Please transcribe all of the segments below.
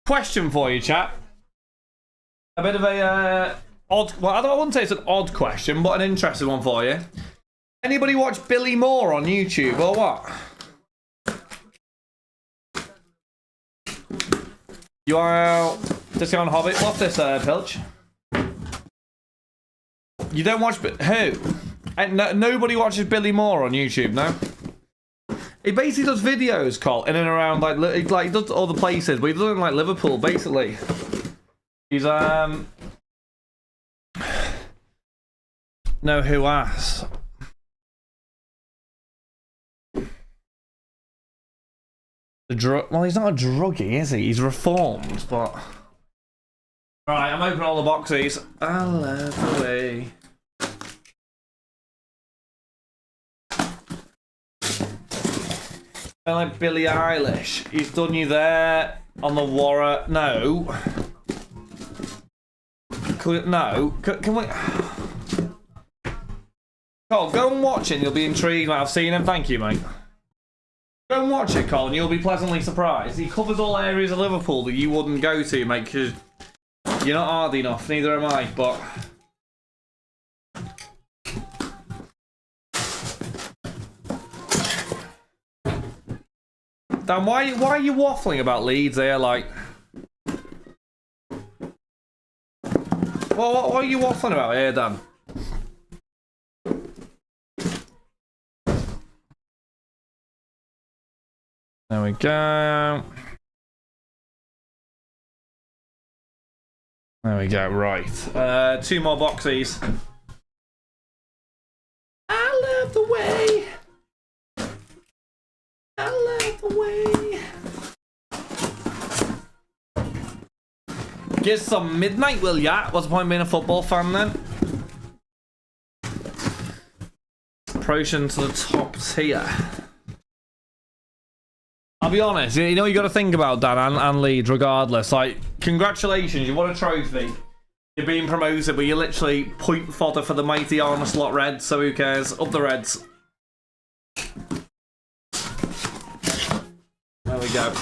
Question for you, chat. A bit of a odd. Well, I wouldn't say it's an odd question, but an interesting one for you. Anybody watch Billy Moore on YouTube or what? You are Discount Hobbit. What's this, Pilch? You don't watch who? And nobody watches Billy Moore on YouTube, no? He basically does videos, Cole, in and around like he does other places, but he does it in like Liverpool, basically. He's no, who asked? Well, he's not a druggie, is he? He's reformed, but. Right, I'm opening all the boxes. I love the way. Like Billie Eilish. He's done you there on the Warra. No. No. Can we? Cole, go and watch it and you'll be intrigued. I've seen him. Thank you, mate. Go and watch it, Cole, and you'll be pleasantly surprised. He covers all areas of Liverpool that you wouldn't go to, mate, because you're not hard enough. Neither am I, but. Dan, why are you waffling about Leeds here? Like, what are you waffling about here, Dan? There we go. There we go. Right, 2 more boxes. I love the way. I love the way. Get some midnight, will ya? What's the point of being a football fan then? Promotion to the top tier. I'll be honest, you know you got to think about Dan and Leeds regardless. Like, congratulations, you won a trophy. You're being promoted, but you're literally point fodder for the mighty Armour Slot Reds, so who cares? Up the Reds. There we go.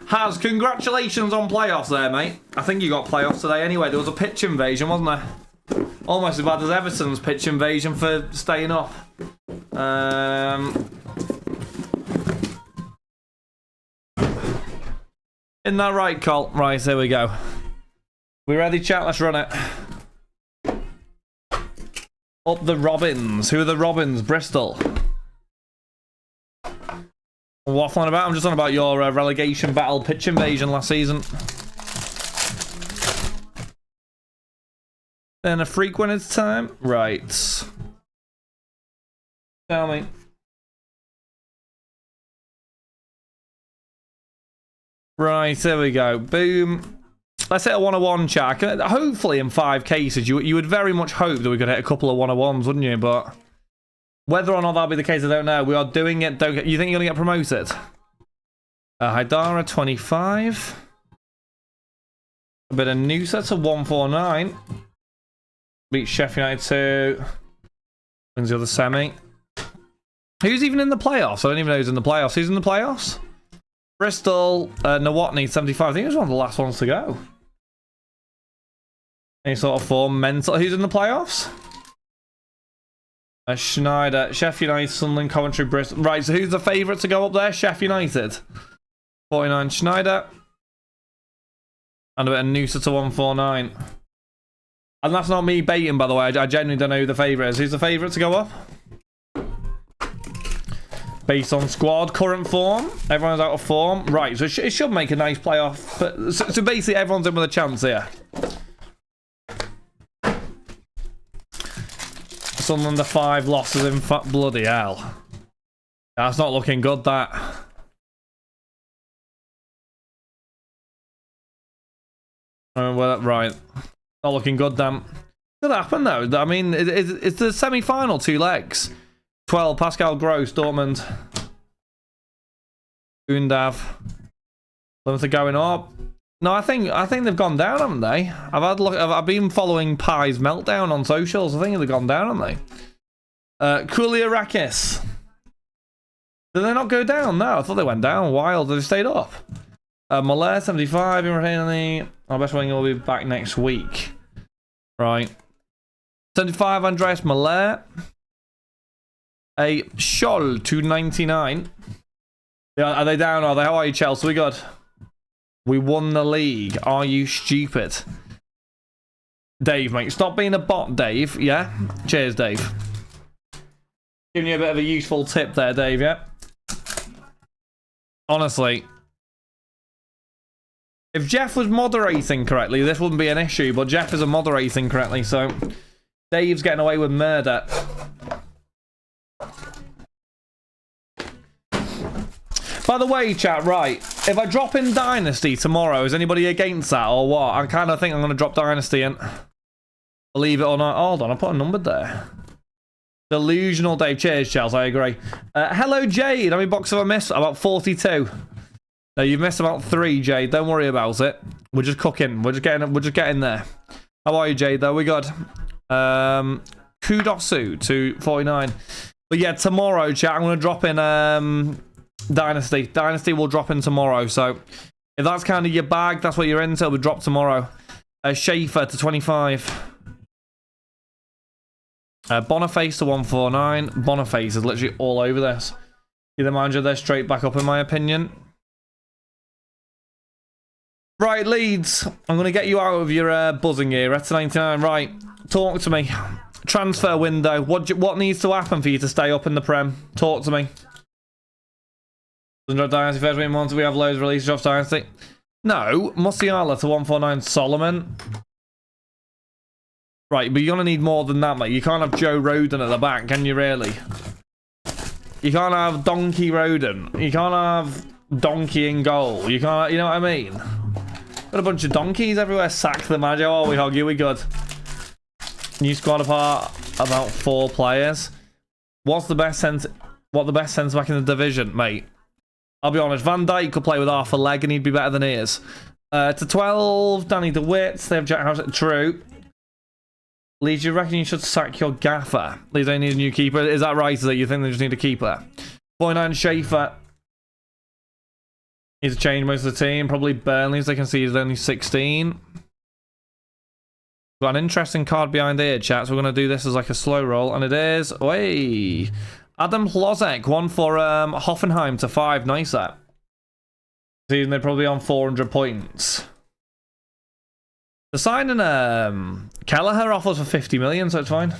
Haz, congratulations on playoffs there, mate. I think you got playoffs today anyway. There was a pitch invasion, wasn't there? Almost as bad as Everton's pitch invasion for staying up. Isn't that right, Colt? Right, there we go. We ready, chat? Let's run it. Up the Robins. Who are the Robins? Bristol. Waffling about? I'm just on about your relegation battle pitch invasion last season. Then a freak when it's time. Right. Tell me. Right, there we go. Boom. Let's hit a 101, chat. Hopefully in 5 cases, you would very much hope that we could hit a couple of 101s, wouldn't you? But whether or not that'll be the case, I don't know. We are doing it. You think you're going to get promoted? Haidara, 25. A bit of Noosa to 149. Beat Sheffield United 2. Wins the other semi. Who's even in the playoffs? I don't even know who's in the playoffs. Who's in the playoffs? Bristol, Nawatney, 75. I think it was one of the last ones to go. Any sort of form. Mental. Who's in the playoffs? Schneider, Sheffield United, Sunderland, Coventry, Bristol. Right, so who's the favourite to go up there? Sheffield United. 49, Schneider. And a bit of Noosa to 149. And that's not me baiting, by the way. I genuinely don't know who the favourite is. Who's the favourite to go up? Based on squad current form, everyone's out of form. Right, so it should make a nice playoff. But, so basically, everyone's in with a chance here. Sunderland the 5 losses in bloody hell. That's not looking good, that. Well, right. Not looking good, damn. Could happen, though. I mean, it's the semi-final 2 legs. 12, Pascal Gross, Dortmund. Undav. Them are going up. No, I think they've gone down, haven't they? I've been following Pi's meltdown on socials. I think they've gone down, haven't they? Kuliarakis. Did they not go down? No, I thought they went down. Wild. They stayed up. Malay 75 in retaining. Our best winger will be back next week. Right. 75 Andreas Malay. A Scholl 299. Yeah, are they down? Are they? How are you, Chelsea? We good? We won the league. Are you stupid? Dave, mate. Stop being a bot, Dave. Yeah? Cheers, Dave. Giving you a bit of a useful tip there, Dave, yeah? Honestly. If Jeff was moderating correctly, this wouldn't be an issue, but Jeff isn't moderating correctly, so Dave's getting away with murder. By the way, chat, right, if I drop in Dynasty tomorrow, is anybody against that or what? I kind of think I'm going to drop Dynasty in. Believe it or not. Hold on, I put a number there. Delusional Dave. Cheers, Charles, I agree. Hello, Jade. How many boxes have I missed? About 42. No, you've missed about 3, Jade. Don't worry about it. We're just cooking. We're just getting there. How are you, Jade, though? We good. Kudosu to 49. But yeah, tomorrow, chat, I'm going to drop in Dynasty. Dynasty will drop in tomorrow, so if that's kind of your bag, that's what you're into, it'll be dropped tomorrow. Schaefer to 25. Boniface to 149. Boniface is literally all over this. Either manager, they're straight back up in my opinion. Right, Leeds. I'm going to get you out of your buzzing here. At 99. Right, talk to me. Transfer window. What needs to happen for you to stay up in the Prem? Talk to me. Dynasty first win month. We have loads of releases off Dynasty. No, Musiala to 149. Solomon. Right, but you're gonna need more than that, mate. You can't have Joe Roden at the back, can you? Really? You can't have Donkey Roden. You can't have Donkey in goal. You can't. You know what I mean? Got a bunch of donkeys everywhere. Sack the manager. Oh, we hug you. We good. New squad apart. About 4 players. What's the best sense? What the best centre back in the division, mate? I'll be honest, Van Dijk could play with half a leg and he'd be better than he is. To 12, Danny DeWitt. They have Jack House. True. Leeds, you reckon you should sack your gaffer? Leeds, they need a new keeper. Is that right? Is that you think they just need a keeper? 49 Schaefer. Needs to change most of the team. Probably Burnley, as they can see, is only 16. Got an interesting card behind here, chat. So we're going to do this as like a slow roll. And it is... Way. Adam Hlozek, 1 for Hoffenheim to 5. Nice that. Season they're probably on 400 points. The signing Kelleher offers for 50 million, so it's fine.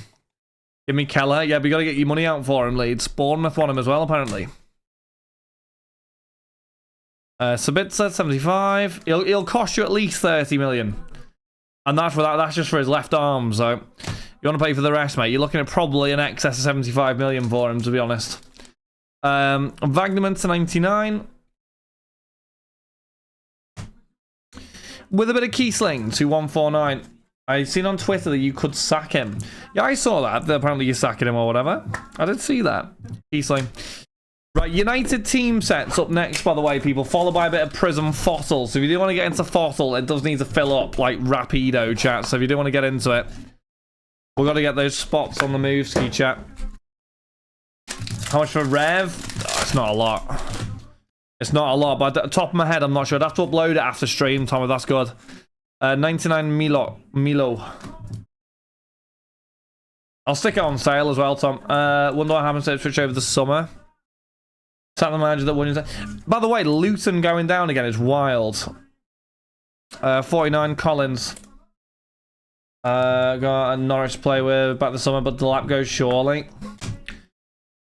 Give me Kelleher. Yeah, we got to get your money out for him, Leeds. Bournemouth want him as well, apparently. Sabitzer, 75. He'll cost you at least 30 million. And that's for that. That's just for his left arm, so... You want to pay for the rest, mate? You're looking at probably in excess of 75 million for him, to be honest. Wagnerman to 99. With a bit of Kiesling to 149. I've seen on Twitter that you could sack him. Yeah, I saw that. Apparently you're sacking him or whatever. I did see that. Kiesling. Right, United team sets up next, by the way, people. Followed by a bit of Prism Fossil. So if you do want to get into Fossil, it does need to fill up, like, rapido, chat. So if you do want to get into it... We've got to get those spots on the move ski, chat. How much for Rev? Oh, it's not a lot. It's not a lot, but at the top of my head, I'm not sure. I'd have to upload it after stream, Tom, if that's good. 99 Milo. I'll stick it on sale as well, Tom. Wonder what happens to switch over the summer. Tap the manager that won. By the way, Luton going down again is wild. 49 Collins. Got a Norwich to play with back the summer, but Delap goes surely.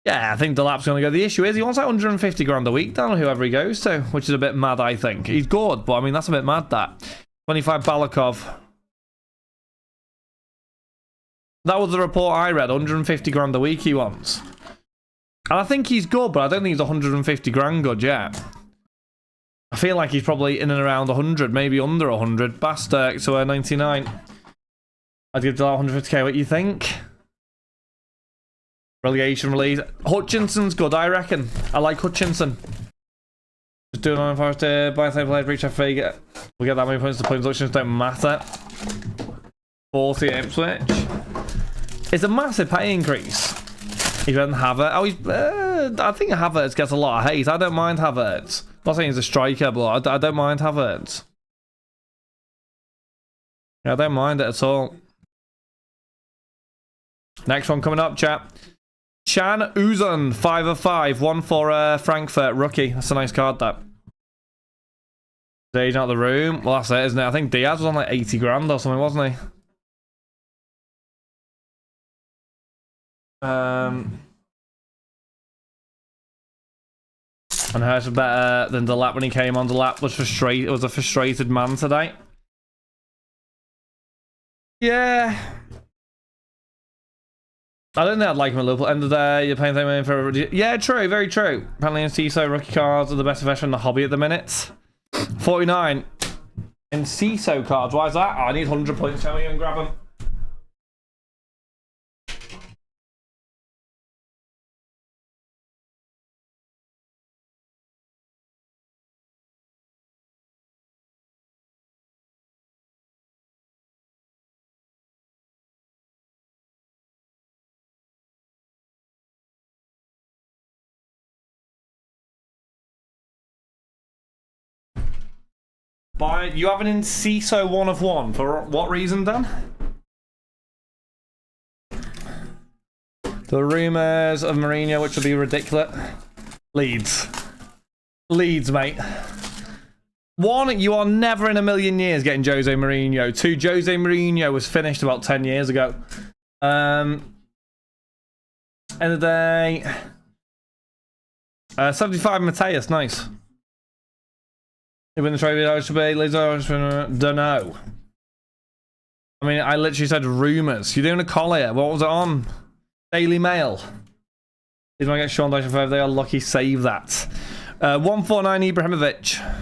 Yeah, I think Delap's going to go. The issue is he wants like 150 grand a week down whoever he goes to, which is a bit mad, I think. He's good, but I mean, that's a bit mad, that. 25 Balakov. That was the report I read, 150 grand a week he wants. And I think he's good, but I don't think he's 150 grand good yet. I feel like he's probably in and around 100, maybe under 100. Bastek to 99. I'd give Delap 150k. What you think? Relegation release. Hutchinson's good, I reckon. I like Hutchinson. Just doing on first by the same player, reach FA. We'll get that many points. The point deductions don't matter. 40 Ipswich. It's a massive pay increase. He doesn't have it. Oh, he's. I think Havertz gets a lot of hate. I don't mind Havertz. Not saying he's a striker, but I don't mind Havertz. Yeah, I don't mind it at all. Next one coming up, chat. Chan Uzun, 5 of 5. 1 for Frankfurt, rookie. That's a nice card, that. He's out of the room. Well, that's it, isn't it? I think Diaz was on like 80 grand or something, wasn't he? And hers was better than Delap when he came on. Delap was frustrated. Was a frustrated man today. Yeah. I don't think I'd like him at Liverpool. End of the day, you're paying them for... Yeah, true. Very true. Apparently Enciso rookie cards are the best investment in the hobby at the minute. 49. Enciso cards. Why is that? Oh, I need 100 points. Shall we go and grab them? You have an Enciso 1 of 1. For what reason, Dan? The rumours of Mourinho, which will be ridiculous. Leeds, mate. 1, you are never in a million years getting Jose Mourinho. 2, Jose Mourinho was finished about 10 years ago. End of the day. 75 Mateus, nice. Win the trophy, I should be. Don't know. I mean, I literally said rumours. You're doing a collier. What was it on? Daily Mail. He's going to get Sean Dyche 5. They are lucky. Save that. 149 Ibrahimovic.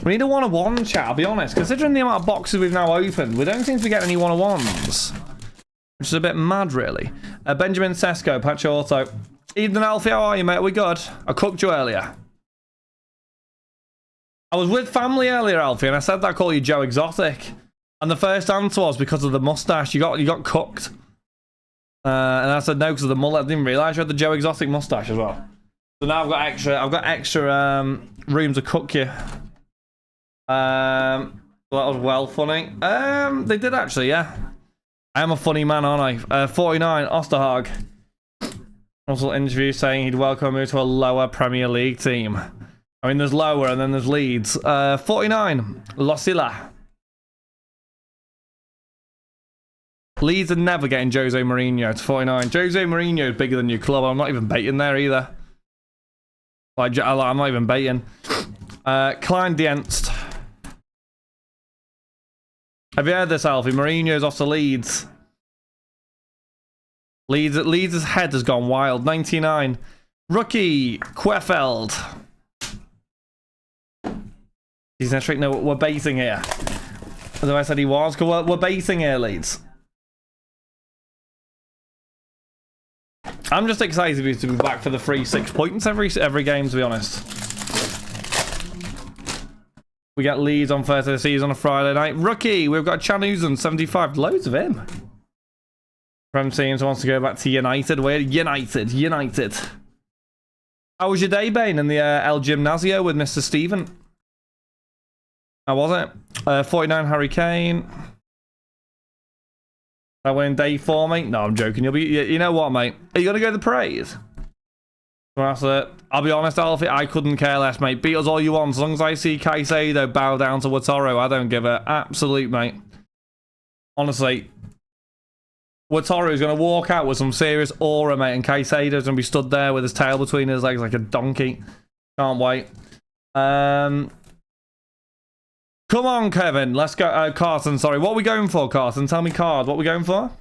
We need a 1-of-1 chat, I'll be honest. Considering the amount of boxes we've now opened, we don't seem to be getting any 1-of-1s. Which is a bit mad, really. Benjamin Sesko, patch auto. Eden Alfie, how are you, mate? Are we good? I cooked you earlier. I was with family earlier, Alfie, and I said that I call you Joe Exotic. And the first answer was because of the mustache. You got cooked. And I said no because of the mullet. I didn't realise you had the Joe Exotic mustache as well. So now I've got extra room to cook you. That was well funny. They did actually, yeah. I am a funny man, aren't I? 49, Osterhag. Also interview saying he'd welcome me to a lower Premier League team. I mean, there's lower and then there's Leeds. 49, Losilla. Leeds are never getting Jose Mourinho to 49. Jose Mourinho is bigger than your club. I'm not even baiting there either. I'm not even baiting. Klein Dienst. Have you heard this, Alfie? Mourinho's off to Leeds. Leeds' head has gone wild. 99. Rookie, Queffeld. He's next week. No, we're baiting here. Although I said he was. We're baiting here, Leeds. I'm just excited to be back for the free 6 points every game, to be honest. We get Leeds on Thursday season on a Friday night. Rookie, we've got Chan Uzun, 75. Loads of him. Prem teams wants to go back to United. We're United. How was your day, Bane, in the El Gimnasio with Mr. Stephen? How was it? 49 Harry Kane. That win day 4, mate? No, I'm joking. You'll be. You know what, mate? Are you gonna go to the parade? That's it. I'll be honest, Alfie, I couldn't care less, mate. Beat us all you want. As long as I see Caicedo bow down to Watoro, I don't give a absolute, mate. Honestly, Watoro is going to walk out with some serious aura, mate, and Caicedo's going to be stood there with his tail between his legs like a donkey. Can't wait. Come on, Kevin. Let's go. Carson, sorry. What are we going for, Carson? Tell me card. What are we going for?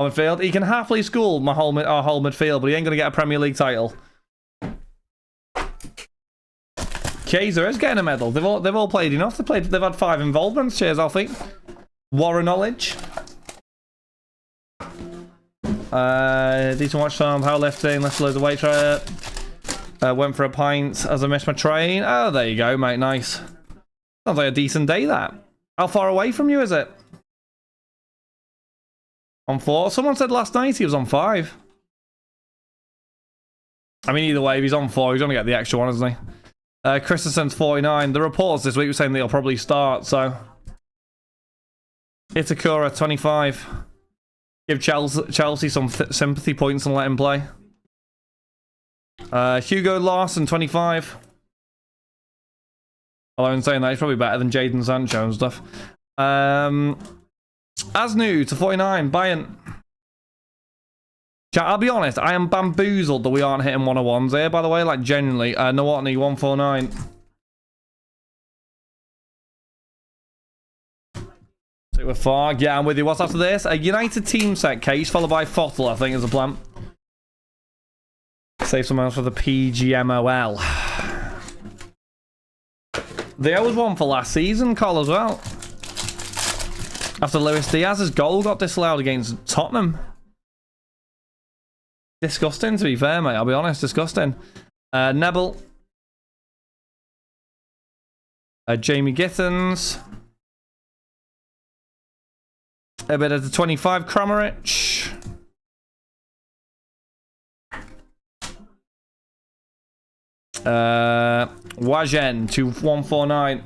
Midfield. He can happily school our whole midfield, but he ain't going to get a Premier League title. Kaiser is getting a medal. They've all played enough. They've had 5 involvements. Cheers, Alfie. Warren Knowledge. Decent watch time. Powerlifting. Left loads of weight. Went for a pint as I missed my train. Oh, there you go, mate. Nice. Sounds like a decent day, that. How far away from you is it? On 4? Someone said last night he was on 5. I mean, either way, if he's on 4, he's going to get the extra one, isn't he? Christensen's 49. The reports this week were saying that he'll probably start, so... Itakura, 25. Give Chelsea some sympathy points and let him play. Hugo Larson, 25. Although in saying that, he's probably better than Jadon Sancho and stuff. Asnu to 49. Bayern. Chat, I'll be honest, I am bamboozled that we aren't hitting 101s here, by the way. Like, genuinely. Nowotny, 149. So we're far. Yeah, I'm with you. What's after this? A United team set case, followed by Fottel, I think, is the plan. Save someone else for the PGMOL. There was one for last season, Col, as well. After Luis Diaz's goal got disallowed against Tottenham. Disgusting, to be fair, mate. I'll be honest, disgusting. Nebel. Jamie Gittens. A bit of the 25, Kramaric. Wajen to 149.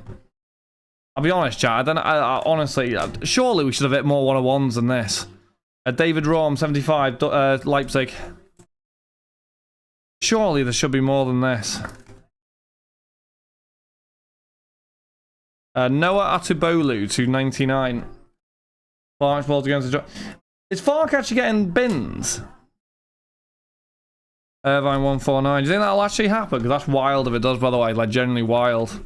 I'll be honest, chat. I don't know. Honestly, surely we should have hit more 101s than this. David Raum, 75, Leipzig. Surely there should be more than this. Noah Atubolu to 99. Fark's ball to go into the... Is Fark actually getting bins? Irvine 149. Do you think that'll actually happen? Because that's wild if it does, by the way. Like, genuinely wild.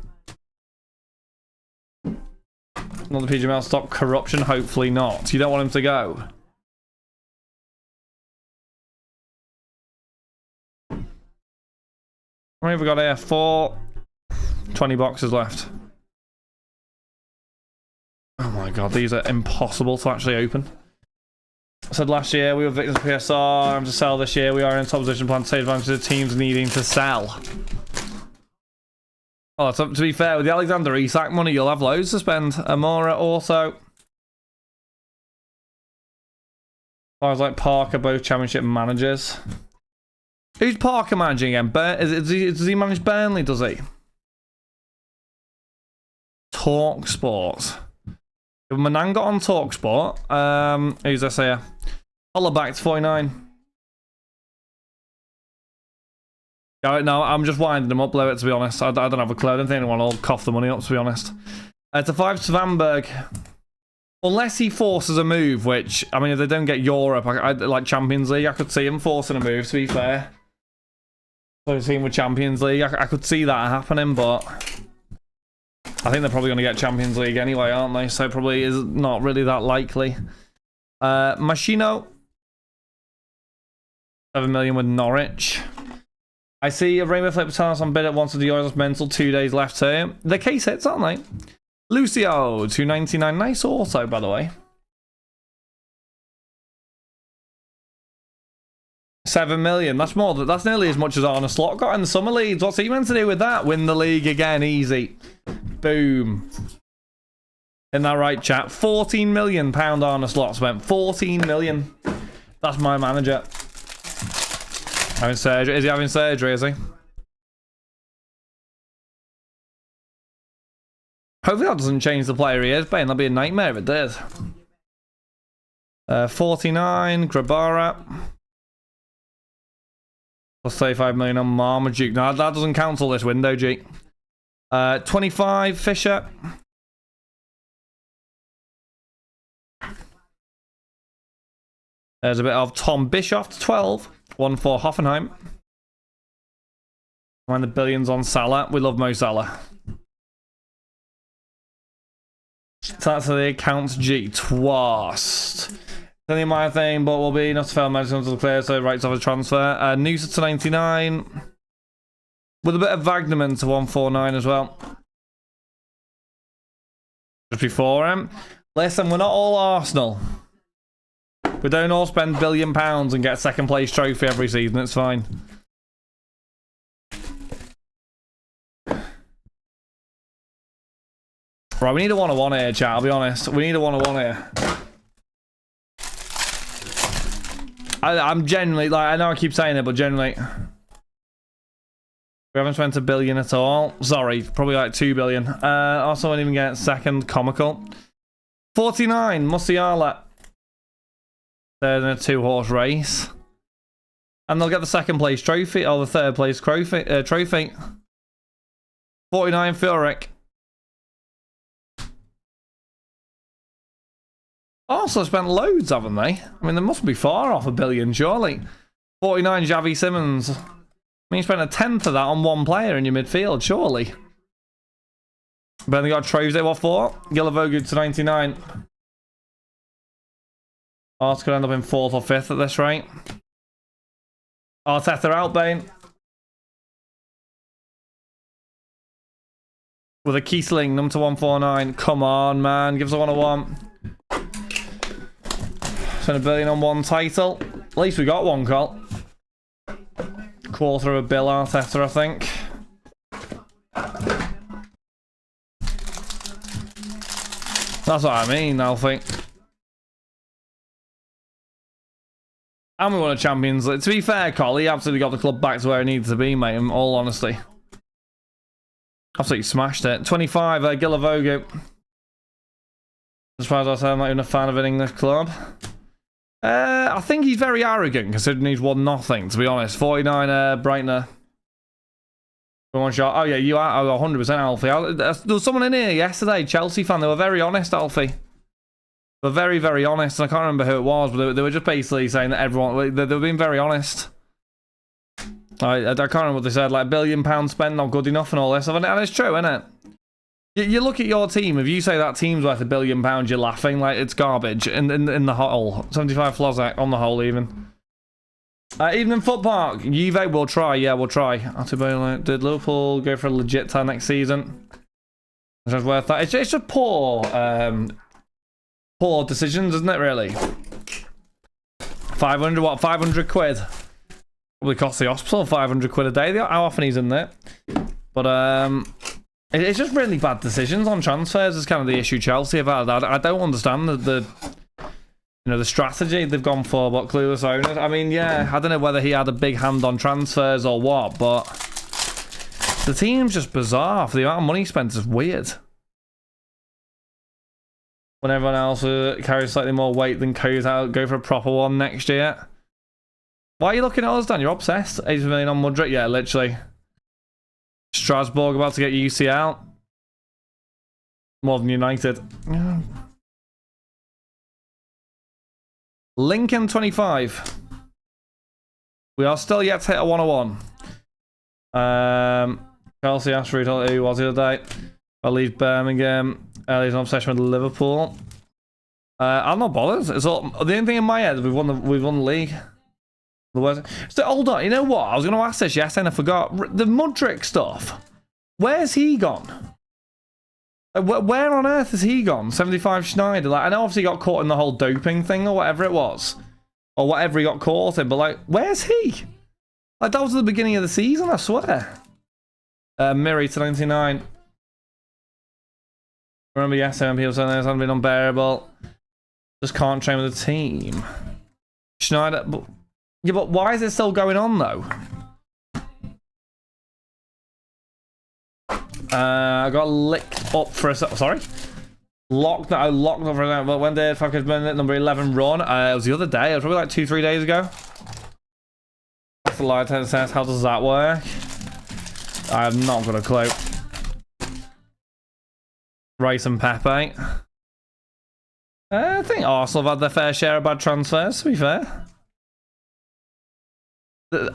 Another PGML stop corruption? Hopefully not. You don't want him to go. How many have we got here? 4. 20 boxes left. Oh my god, these are impossible to actually open. I said last year we were victims of PSR. I'm to sell this year. We are in a top position plan to take advantage of the teams needing to sell. Oh, to be fair, with the Alexander Isak money, you'll have loads to spend. Amora also. I was like Parker, both championship managers. Who's Parker managing again? Does he manage Burnley, does he? Talk Sports. Manan got on TalkSport. Who's this here? Holla back to 49. No, I'm just winding them up, to be honest. I don't have a clue. I don't think anyone will cough the money up, to be honest. To 5 Svanberg. Unless he forces a move, which, I mean, if they don't get Europe, like Champions League, I could see him forcing a move, to be fair. So team with Champions League, I could see that happening, but... I think they're probably going to get Champions League anyway, aren't they? So probably is not really that likely. Machino. 7 million with Norwich. I see a Rainbow Flip Talents on bid at once of the Euros mental. 2 days left here. The case hits, aren't they? Lucio, 299. Nice auto, by the way. 7 million. That's more. That's nearly as much as Arne Slot got in the summer leagues. What's he meant to do with that? Win the league again, easy. Boom. Isn't that right, chat? £14 million Arne Slot spent. 14 million. That's my manager. Having surgery. Is he having surgery? Is he? Hopefully that doesn't change the player he is, Bane. That'd be a nightmare if it did. 49 Grabara. Plus 35 million on Marmaduke. No, that doesn't cancel this window, G. 25 Fisher. There's a bit of Tom Bischoff to 12. 1 for Hoffenheim. Mind the billions on Salah. We love Mo Salah. So that's the accounts G. Twast. It's only my thing, but will be not to fail medicine to clear, so rights off a transfer. Noosa to 99. With a bit of Wagnerman to 149 as well. Just before him. Listen, we're not all Arsenal. We don't all spend £1 billion and get a second place trophy every season. It's fine. Right, we need a 101 here, chat. I'll be honest. We need a 101 here. I'm genuinely, like, I know I keep saying it, but genuinely, we haven't spent $1 billion at all. Sorry, probably like 2 billion. Also, won't even get second. Comical. 49, Musiala. They're in a 2-horse race. And they'll get the second place trophy, or the third place trophy. 49, Furyk. Also spent loads, haven't they? I mean, they must be far off $1 billion, surely. 49, Xavi Simons. I mean, you spent a tenth of that on one player in your midfield, surely. But then they got trophies they what for? Gilavogu to 99. Arts could end up in 4th or 5th at this rate. Arteta out, Bane. With a Kiesling, number to 149. Come on, man. Give us a 101. Spent $1 billion on one title. At least we got one, Col. Quarter of a bill, Arteta, I think. That's what I mean, Alfie. And we won a Champions League. To be fair, Col, he absolutely got the club back to where it needed to be, mate, in all honesty. Absolutely smashed it. 25, Gilavogu. As far as I say, I'm not even a fan of an English club. I think he's very arrogant, considering he's won nothing, to be honest. 49, Breitner. One shot. Oh, yeah, you are 100% Alfie. There was someone in here yesterday, Chelsea fan. They were very honest, Alfie. They were very, very honest. And I can't remember who it was, but they were just basically saying that everyone... They were being very honest. I can't remember what they said. Like, £1 billion spent, not good enough and all this. And it's true, isn't it? You look at your team. If you say that team's worth £1 billion, you're laughing. Like, it's garbage. In the whole. 75 Flozak on the whole, even. Evening Foot Park. Juve will try. Yeah, we'll try. Did Liverpool go for a legit tie next season? It's worth that. It's just poor decisions, isn't it, really? 500, what? 500 quid? Probably cost the hospital 500 quid a day. How often he's in there? But, it's just really bad decisions on transfers is kind of the issue Chelsea have had. I don't understand the strategy they've gone for, but clueless owners. I mean, yeah, I don't know whether he had a big hand on transfers or what, but the team's just bizarre. For the amount of money spent is weird. When everyone else carries slightly more weight than goes out, go for a proper one next year. Why are you looking at us, Dan? You're obsessed. 80 million on Mudrick? Yeah, literally. Strasbourg about to get UCL. More than United. Yeah. Lincoln 25. We are still yet to hit a 101. Chelsea, Ashford, who was the other day? I leave Birmingham. He's an obsession with Liverpool. I'm not bothered. It's all the only thing in my head. We've won the league. So hold on. You know what? I was going to ask this yesterday and I forgot. The Mudrick stuff. Where's he gone? Where on earth has he gone? 75 Schneider. Like, I know obviously he got caught in the whole doping thing or whatever it was. Or whatever he got caught in. But, like, where's he? Like, that was at the beginning of the season, I swear. Miri to 99. Remember yesterday when people saying this hasn't been unbearable. Just can't train with the team. Schneider... Yeah, but why is it still going on, though? I got licked up for a... Sorry? Locked up for a second. But when did fucking number 11 run? It was the other day. It was probably like 2-3 days ago. That's the live 10 cents. How does that work? I have not got a clue. Rice and Pepe. I think Arsenal have had their fair share of bad transfers, to be fair.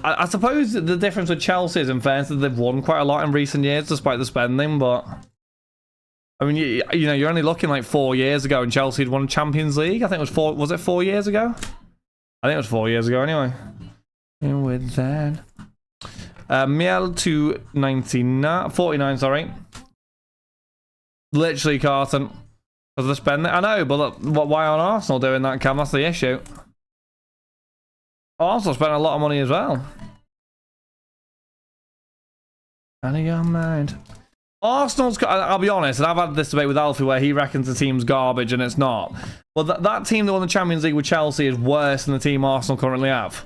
I suppose the difference with Chelsea is, in fairness, that they've won quite a lot in recent years, despite the spending, but... I mean, you know, you're only looking like 4 years ago, and Chelsea had won Champions League. I think it was 4... Was it 4 years ago? I think it was 4 years ago, anyway. With that... Miel to 49, sorry. Literally, Carton. Because they're spending... I know, but look, why aren't Arsenal doing that, Cam? That's the issue. Arsenal spent a lot of money as well. Out of your mind. Arsenal's, I'll be honest, and I've had this debate with Alfie where he reckons the team's garbage and it's not. Well, that team that won the Champions League with Chelsea is worse than the team Arsenal currently have.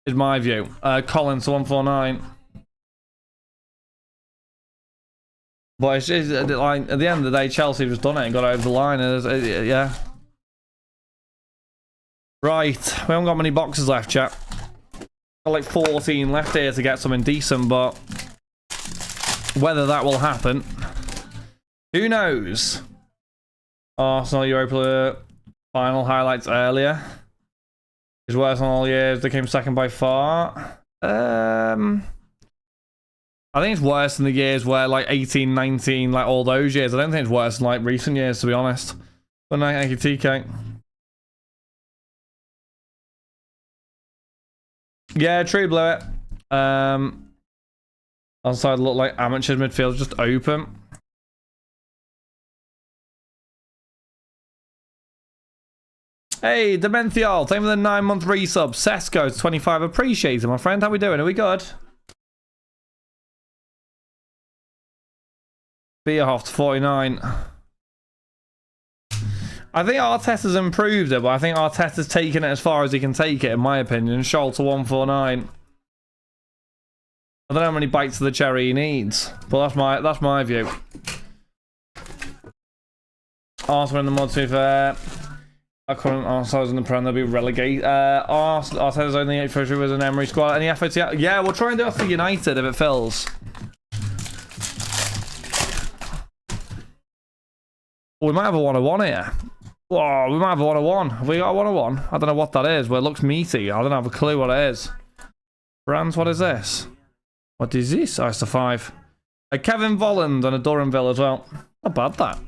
Is my view. Collins to 149. But it's just, like, at the end of the day, Chelsea have just done it and got over the line. Yeah. Right, we haven't got many boxes left, chat. Got like 14 left here to get something decent, but whether that will happen, who knows? Arsenal Europa final highlights earlier. Is worse than all years. They came second by far. I think it's worse than the years where like 18, 19, like all those years. I don't think it's worse than like recent years, to be honest. Good night, thank you, TK. Yeah, Tree blew it. Outside looked like amateur midfield just open. Hey, Dementhiol, thank you for the 9-month resub. Sesko, 25, appreciate it, my friend. How we doing? Are we good? Bierhoff to 49. I think Arteta's improved it, but I think Arteta's taken it as far as he can take it, in my opinion. Scholl to 149. I don't know how many bites of the cherry he needs, but that's my view. Arsenal in the mud, to be fair. I couldn't. Arsenal's in the Prem, they'll be relegated. Arteta's only 8 for with an Emery squad. Any efforts yet? Yeah, we'll try and do it for United if it fills. Oh, we might have a 101 here. Whoa, we might have a 101. Have we got a 101? I don't know what that is, but it looks meaty. I don't have a clue what it is. Brands, what is this? What is this? Oh, it's a 5. A Kevin Volland and a Duranville as well. Not bad, that.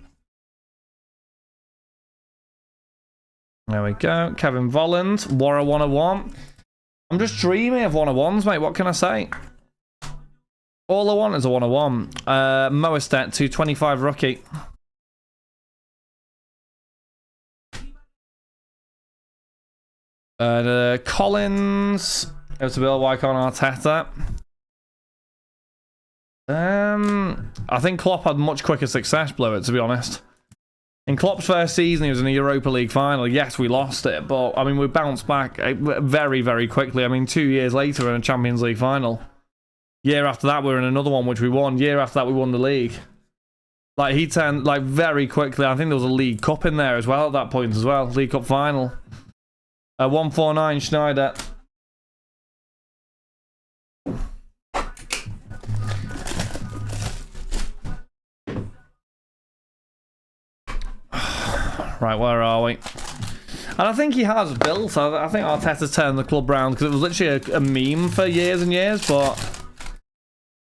There we go. Kevin Volland. War 101. I'm just dreaming of 101s, mate. What can I say? All I want is a 101. Moestet, 225 rookie. Collins. It was a Bill Wycon Arteta. I think Klopp had much quicker success, Blewett, to be honest. In Klopp's first season, he was in a Europa League final. Yes, we lost it, but I mean, we bounced back very, very quickly. I mean, 2 years later, we're in a Champions League final. Year after that, we were in another one, which we won. Year after that, we won the league. Like, he turned, like, very quickly. I think there was a League Cup in there as well at that point as well. League Cup final. 149 Schneider. Right, where are we? And I think he has built. I think Arteta's turned the club round, because it was literally a meme for years and years, but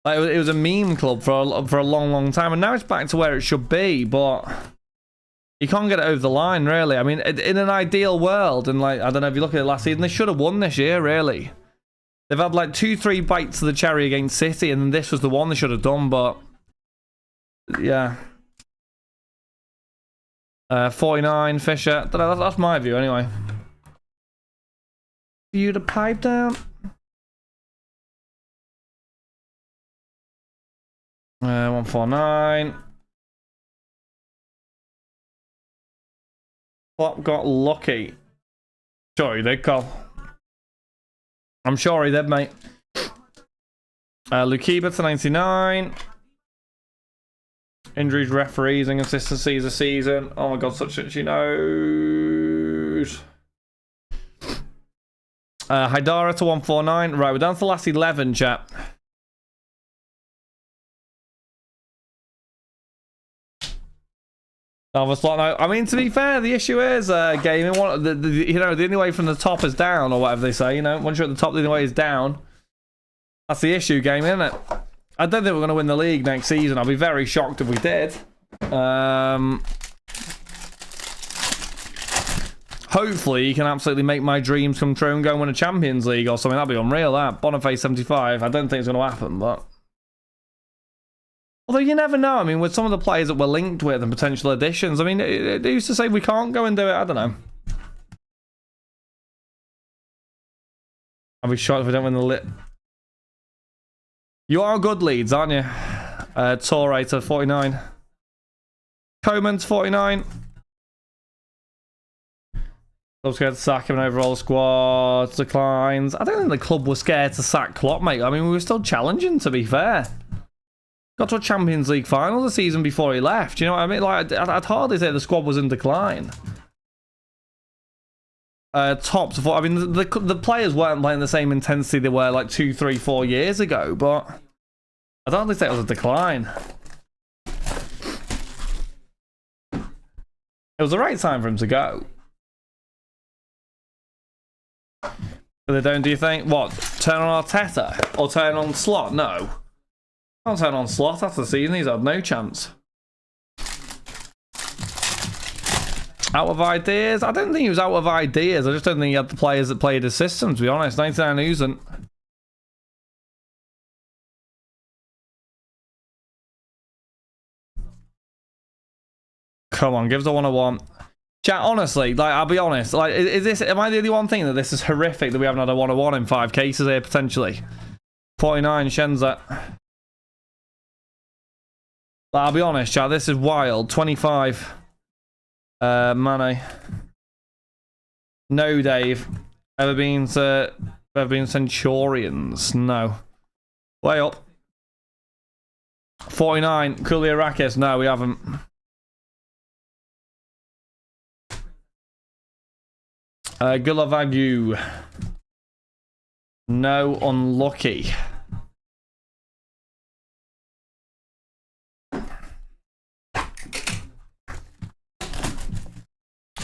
like, it was a meme club for a long, long time, and now it's back to where it should be, but you can't get it over the line, really. I mean, in an ideal world, and like, I don't know if you look at it last season, they should have won this year, really. They've had like 2-3 bites of the cherry against City, and this was the one they should have done, but yeah. 49 Fisher. Don't know, that's my view anyway. You to pipe down. 149. Klopp got lucky. Sure he did, Cole. I'm sure he did, mate. Lukiba to 99. Injuries, referees, inconsistencies of season. Oh my god, such shit she knows. Haidara to 149. Right, we're down to the last 11, chat. I mean, to be fair, the issue is gaming. You know, the only way from the top is down, or whatever they say. You know, once you're at the top, the only way is down. That's the issue, gaming, isn't it? I don't think we're going to win the league next season. I'll be very shocked if we did. Hopefully, you can absolutely make my dreams come true and go and win a Champions League or something. That'd be unreal, that. Boniface 75. I don't think it's going to happen, but... Although you never know. I mean, with some of the players that we're linked with and potential additions, I mean, they used to say we can't go and do it. I don't know. I'll be shocked if we don't win the lit. You are good Leeds, aren't you? Torre to 49. Coman to 49. Club scared to sack him, and overall squad declines. I don't think the club was scared to sack Klopp, mate. I mean, we were still challenging, to be fair. Got to a Champions League final the season before he left. You know what I mean? Like, I'd hardly say the squad was in decline. Top to 4. I mean, the players weren't playing the same intensity they were like 2, 3, 4 years ago, but I don't think it was a decline. It was the right time for him to go. But they don't, do you think? What? Turn on Arteta? Or turn on Slot? No. Can't turn on Slot after the season. He's had no chance. Out of ideas? I don't think he was out of ideas. I just don't think he had the players that played his system, to be honest. 99 Usen. Come on, give us a 101. Chat, honestly, like, I'll be honest. Like, am I the only one thinking that this is horrific that we haven't had a 101 in 5 cases here, potentially? 49, Shenza. Like, I'll be honest, chat, this is wild. 25. Mane. No, Dave. Ever been Centurions? No. Way up. 49. Kuliarakis. No, we haven't. Gulavagu. No, unlucky.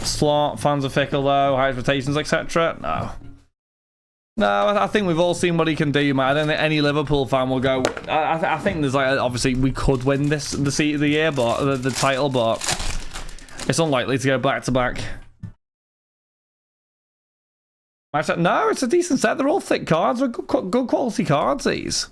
Slot, fans are fickle though, high expectations, etc. No. No, I think we've all seen what he can do, mate. I don't think any Liverpool fan will go. I think there's like, obviously we could win the seat of the year, but the title, but it's unlikely to go back to back. No, it's a decent set. They're all thick cards. They're good quality cards, these.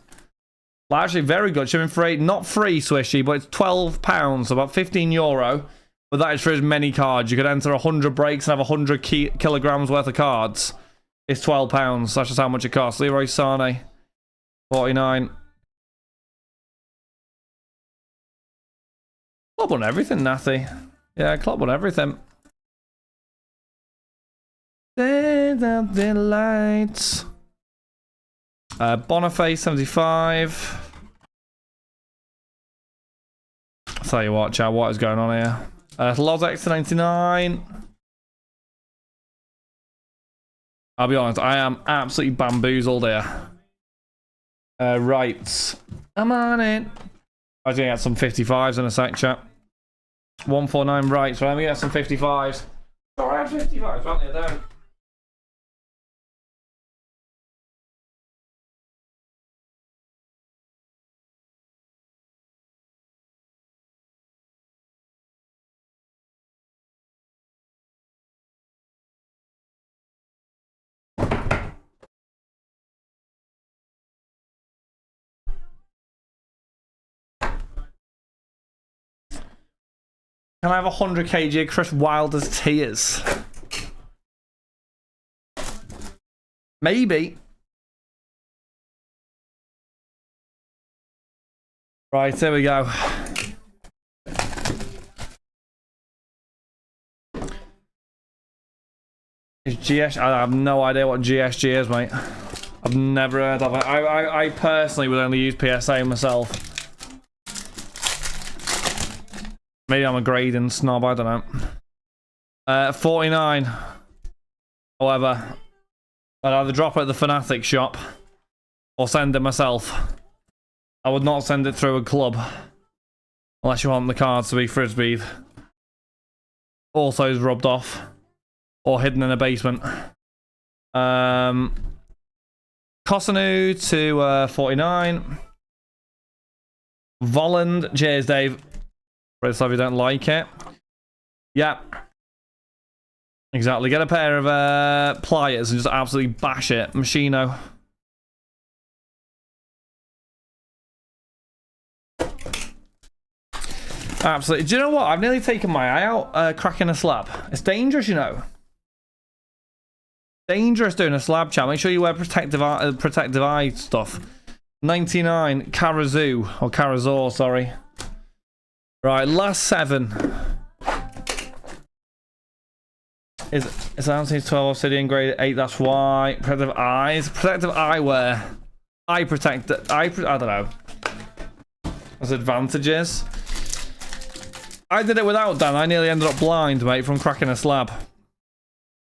Well, actually, very good. Shipping free, not free, Swishy, but it's £12, so about €15. But that is for as many cards. You could enter 100 breaks and have 100 kilograms worth of cards. It's £12. That's just how much it costs. Leroy Sane, 49. Club on everything, Natty. Yeah, club on everything. Turn out the lights. Boniface, 75. I'll tell you what, chat, what is going on here? Lozex to 99. I'll be honest, I am absolutely bamboozled here. Right. I'm on it. I was going to get some 55s in a sec, chat. 149 right, so I'm going to get some 55s. Sorry, I have 55s, aren't they? There. Can I have 100 kg Chris Wilder's tears? Maybe. Right, here we go. Is GS? I have no idea what GSG is, mate. I've never heard of it. I personally would only use PSA myself. Maybe I'm a grading snob, I don't know. 49. However, I'd either drop it at the Fnatic shop or send it myself. I would not send it through a club unless you want the cards to be frisbeed, autos rubbed off, or hidden in a basement. Cosanu to 49. Volland, cheers, Dave. If you don't like it. Yeah. Exactly. Get a pair of pliers and just absolutely bash it. Machino. Absolutely. Do you know what? I've nearly taken my eye out cracking a slab. It's dangerous, you know. Dangerous doing a slab, chat. Make sure you wear protective eye stuff. 99, Karazoo. Or Karazor, sorry. Right, last 7. Is Anthony's 12 obsidian grade 8? That's why. Protective eyes. Protective eyewear. Eye protect. I don't know. There's advantages. I did it without Dan. I nearly ended up blind, mate, from cracking a slab.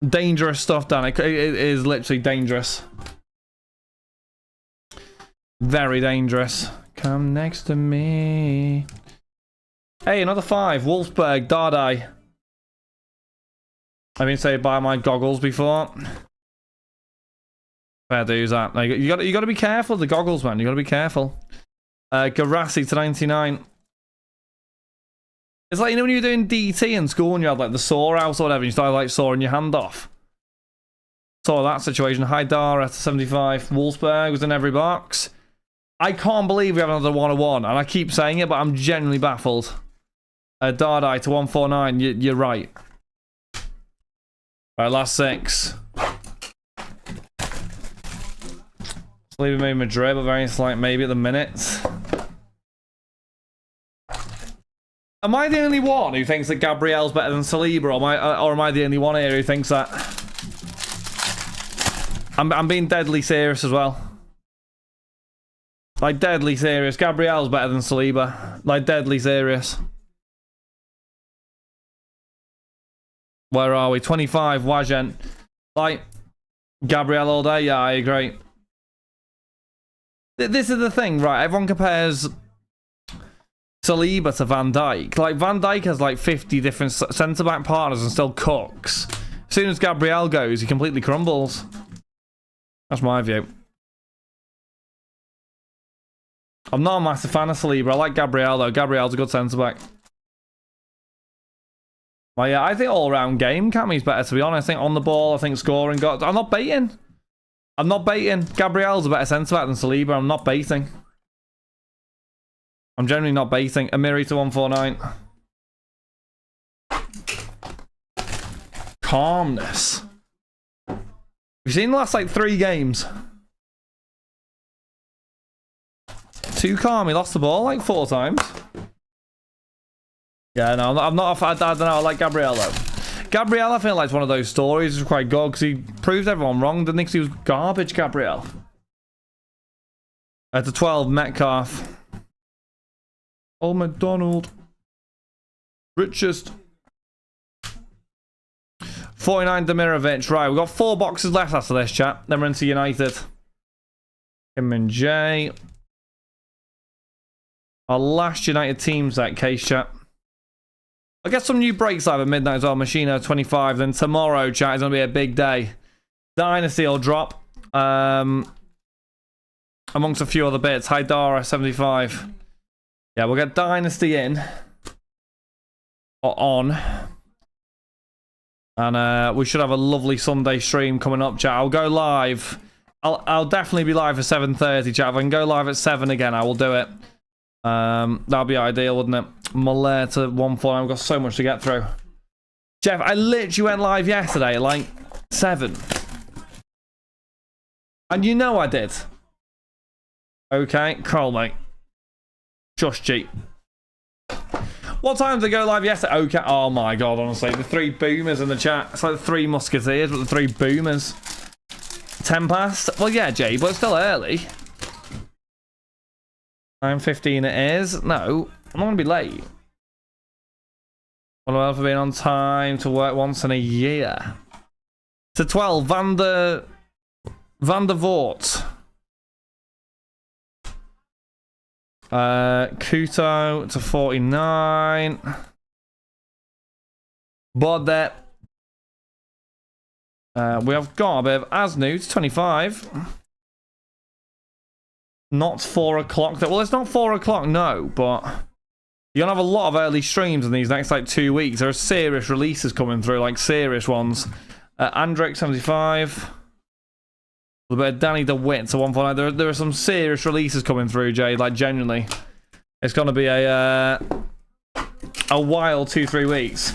Dangerous stuff, Dan. It is literally dangerous. Very dangerous. Come next to me. Hey, another 5. Wolfsburg, Dardai. I've been saved by my goggles before. Fair dues that. Like, you got to be careful of the goggles, man. You got to be careful. Garassi to 99. It's like, you know when you were doing DT in school and you had like the saw out or whatever, and you started like sawing your hand off. Saw that situation. Haidara to 75. Wolfsburg was in every box. I can't believe we have another 101, and I keep saying it, but I'm genuinely baffled. Dardai to 149. You're right. Right, last 6. Leaving me Madrid, but very slight maybe at the minute. Am I the only one who thinks that Gabriel's better than Saliba, or am I the only one here who thinks that? I'm being deadly serious as well. Like, deadly serious. Gabriel's better than Saliba. Like, deadly serious. Where are we? 25, Wajen. Like, Gabriel all day? Yeah, I agree. This is the thing, right? Everyone compares Saliba to Van Dijk. Like, Van Dijk has like 50 different centre-back partners and still cooks. As soon as Gabriel goes, he completely crumbles. That's my view. I'm not a massive fan of Saliba. I like Gabriel, though. Gabriel's a good centre-back. Well, yeah, I think all-round game, Cammy's better, to be honest. I think on the ball, I think scoring got... I'm not baiting. I'm not baiting. Gabriel's a better centre-back than Saliba. I'm not baiting. I'm generally not baiting. Amiri to 149. Calmness. We've seen the last, like, 3 games. Too calm. He lost the ball, like, 4 times. Yeah, no, I'm not. I don't know. I like Gabriel, though. Gabriel, I feel like, is one of those stories. It's quite good because he proved everyone wrong. Didn't think he was garbage, Gabriel. At the 12, Metcalf. Old McDonald. Richest. 49, Demirovic. Right, we've got 4 boxes left after this, chat. Then we're into United. Kim and Jay. Our last United team set, case, chat. I'll get some new breaks live at midnight as well. Machino 25. Then tomorrow, chat, is going to be a big day. Dynasty will drop. Amongst a few other bits. Haidara 75. Yeah, we'll get Dynasty in. Or on. And we should have a lovely Sunday stream coming up, chat. I'll go live. I'll definitely be live at 7:30, chat. If I can go live at 7 again, I will do it. That'll be ideal, wouldn't it? Muller to 149. We've got so much to get through. Jeff, I literally went live yesterday at like 7. And you know I did. Okay, Carl, mate. Just cheap. What time did they go live yesterday? Okay. Oh my god, honestly. The 3 boomers in the chat. It's like the 3 musketeers, but the 3 boomers. 10 past? Well, yeah, Jay, but it's still early. 9:15 it is. No, I'm not going to be late. What about for being on time to work once in a year? To 12, Van der Voort. Kuto to 49. Bode. We have got a bit of Asnu to 25. Not 4 o'clock. Well, it's not 4 o'clock, no, but you're going to have a lot of early streams in these next, like, 2 weeks. There are serious releases coming through, like, serious ones. Andrick, 75. A bit of Danny DeWitt to 149. There are some serious releases coming through, Jay, like, genuinely. It's going to be a wild 2-3 weeks.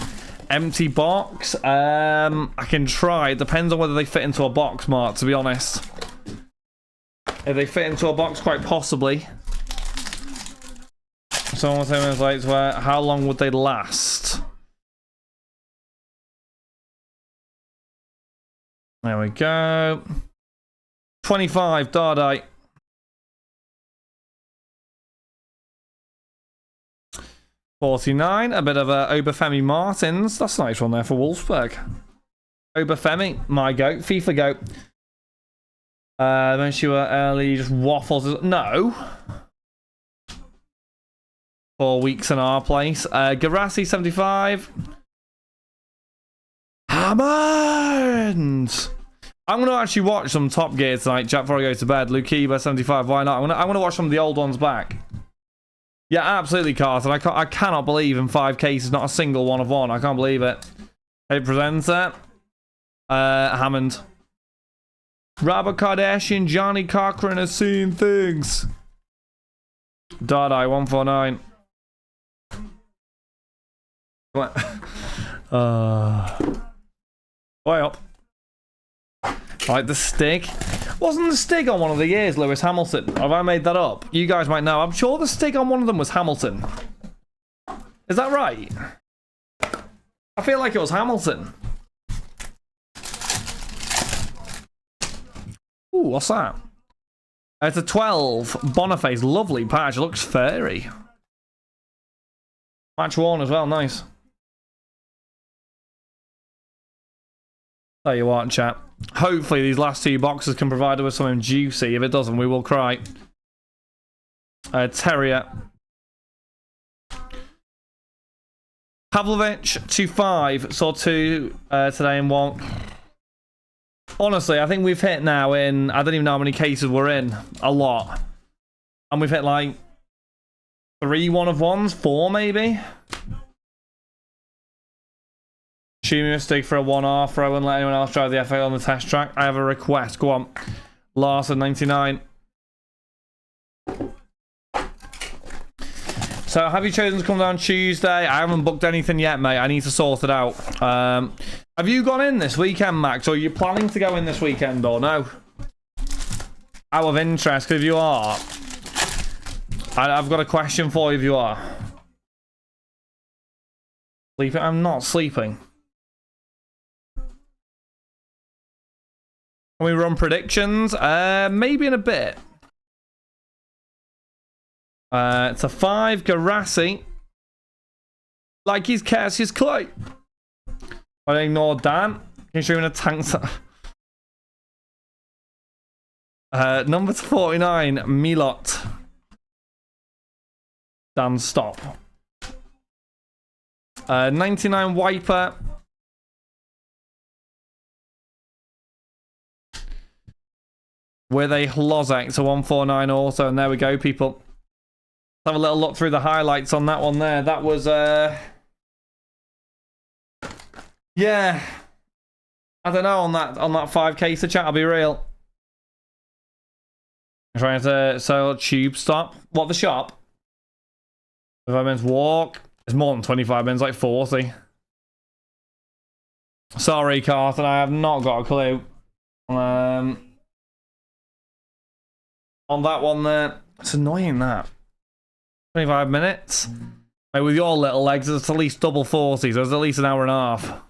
Empty box. I can try. It depends on whether they fit into a box, Mark, to be honest. If they fit into a box, quite possibly. Someone was saying like, how long would they last? There we go. 25, Dardai. 49, a bit of Obafemi Martins. That's a nice one there for Wolfsburg. Obafemi, my goat. FIFA goat. Then she were early, just waffles. No. 4 weeks in our place. Garassi, 75. Hammond! I'm going to actually watch some Top Gear tonight, Jack, before I go to bed. Lukiba, 75. Why not? I'm going to watch some of the old ones back. Yeah, absolutely, Carter. I cannot believe in 5 cases, not a single 1 of 1. I can't believe it. Hey, presenter. Hammond. Robert Kardashian, Johnny Cochran has seen things. Dardai, 149. Way up. Like the Stig. Wasn't the Stig on one of the years, Lewis Hamilton? Have I made that up? You guys might know. I'm sure the Stig on one of them was Hamilton. Is that right? I feel like it was Hamilton. Ooh, what's that? It's a 12. Boniface, lovely patch. It looks furry. Match worn as well, nice. Tell you what, chat. Hopefully these last 2 boxes can provide us with something juicy. If it doesn't, we will cry. Terrier. Pavlovic, 2-5. Saw 2 today in 1. Honestly, I think we've hit now in... I don't even know how many cases we're in. A lot. And we've hit like 3 1 of 1s, 4 maybe. Shoot me a stick for a 1-R throw and let anyone else drive the FA on the test track. I have a request. Go on. Larson, 99. So, have you chosen to come down Tuesday? I haven't booked anything yet, mate. I need to sort it out. Have you gone in this weekend, Max? Or are you planning to go in this weekend or no? Out of interest, because if you are, I've got a question for you if you are. Sleeping? I'm not sleeping. Can we run predictions? Maybe in a bit. It's a 5. Garassi. Like he's Cassius Clay. I ignore Dan. Can you show me a tank? Number 49. Milot. Dan, stop. 99 Wiper. With a Hlozek to 149 also. And there we go, people. Let's have a little look through the highlights on that one there. That was, yeah. I don't know on that 5K so chat, I'll be real. I'm trying to sell tube stop. What, the shop? 25 minutes walk. It's more than 25 minutes, like 40. Sorry, Carton, I have not got a clue. On that one there. It's annoying that. 25 minutes. Like with your little legs, it's at least double 40, so it's at least an hour and a half.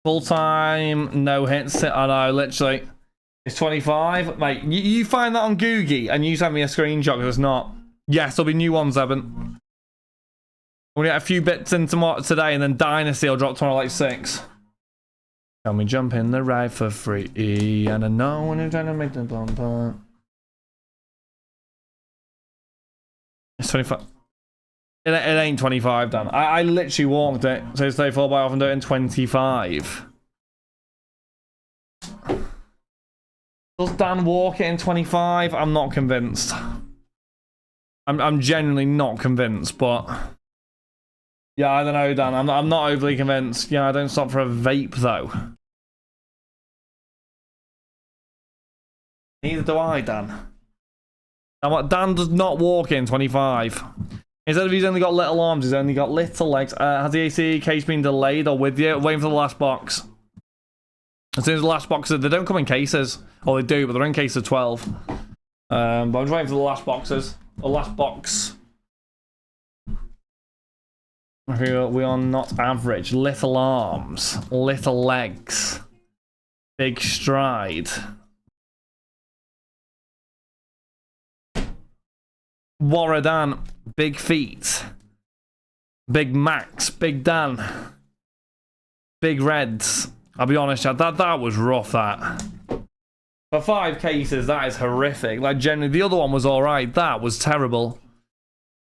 Full time, no hits. I know, literally. It's 25. Mate, you find that on Googie and you send me a screenshot because it's not. Yes, there'll be new ones, Evan. We'll get a few bits in tomorrow today and then Dynasty will drop tomorrow like 6. Can we jump in the ride for free? And I know when you're trying to make the bumper. It's 25. It ain't 25, Dan. I literally walked it. So it's 34 by off and do it in 25. Does Dan walk it in 25? I'm not convinced. I'm genuinely not convinced, but... Yeah, I don't know, Dan. I'm not overly convinced. Yeah, I don't stop for a vape, though. Neither do I, Dan. Dan does not walk in 25. Instead of he's only got little arms, he's only got little legs. Has the AC case been delayed or with you? Waiting for the last box. As soon as the last boxes, they don't come in cases. Or they do, but they're in case of 12. But I'm just waiting for the last boxes. The last box. We are not average. Little arms. Little legs. Big stride. Warradan. Big feet. Big Max. Big Dan. Big Reds. I'll be honest, Chad, that was rough, that. For 5 cases, that is horrific. Like, generally, the other one was alright. That was terrible.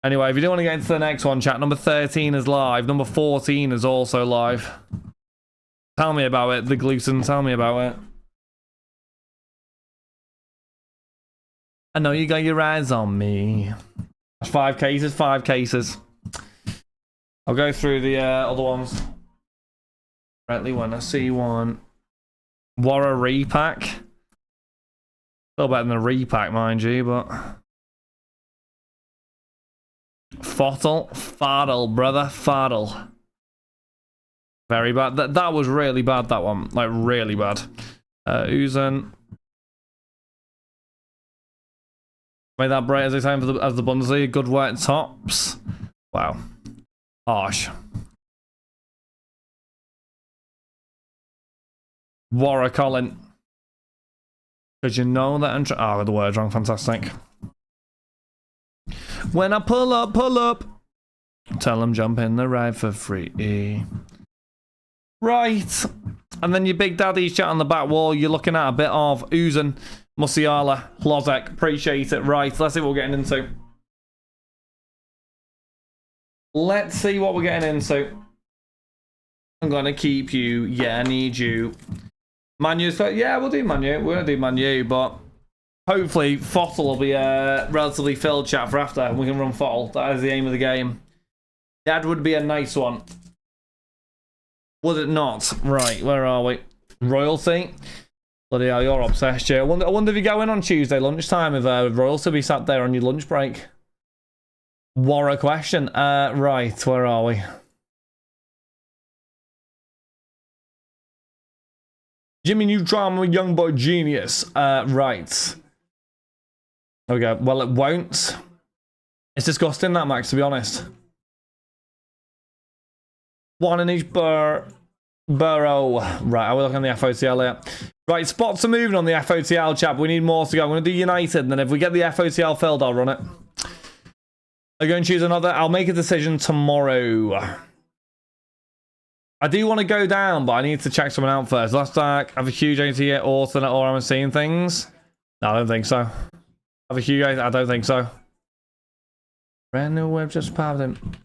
Anyway, if you do want to get into the next one, chat, number 13 is live. Number 14 is also live. Tell me about it, the gluten. Tell me about it. I know you got your eyes on me. 5 cases, 5 cases. I'll go through the other ones. Rightly when I see one. What a repack. Still better than a repack, mind you, but. Fardle, brother. Fardle. Very bad. That was really bad, that one. Like, really bad. Uzen. Made that bright as they say as the Bundesliga. Good work, tops. Wow. Harsh. Warra Colin. Because you know that. Oh, the word's wrong. Fantastic. When I pull up. Tell them jump in the ride for free. Right. And then your big daddy's chat on the back wall. You're looking at a bit of Uzen, Musiala, Lozek. Appreciate it. Right. Let's see what we're getting into. Let's see what we're getting into. I'm going to keep you. Yeah, I need you. Manu, so yeah, we'll do Manu. We're going to do Manu, but hopefully Fottle will be a relatively filled chat for after, and we can run Fottle. That is the aim of the game. That would be a nice one. Would it not? Right, where are we? Royalty? Bloody hell, you're obsessed, Jay. I wonder if you go in on Tuesday lunchtime with Royalty be sat there on your lunch break. What a question. Right, where are we? Jimmy Neutron, young boy genius. Right. Okay, well, it won't. It's disgusting, that, Max, to be honest. One in each borough. Right, I will look on the FOTL here. Right, spots are moving on the FOTL, chap. We need more to go. I'm going to do United, and then if we get the FOTL filled, I'll run it. I'm going to choose another. I'll make a decision tomorrow. I do want to go down, but I need to check someone out first. Last dark, have a huge agency yet, or I'm seeing things. No, I don't think so. Have a huge, I don't think so. Brand new web just popped in.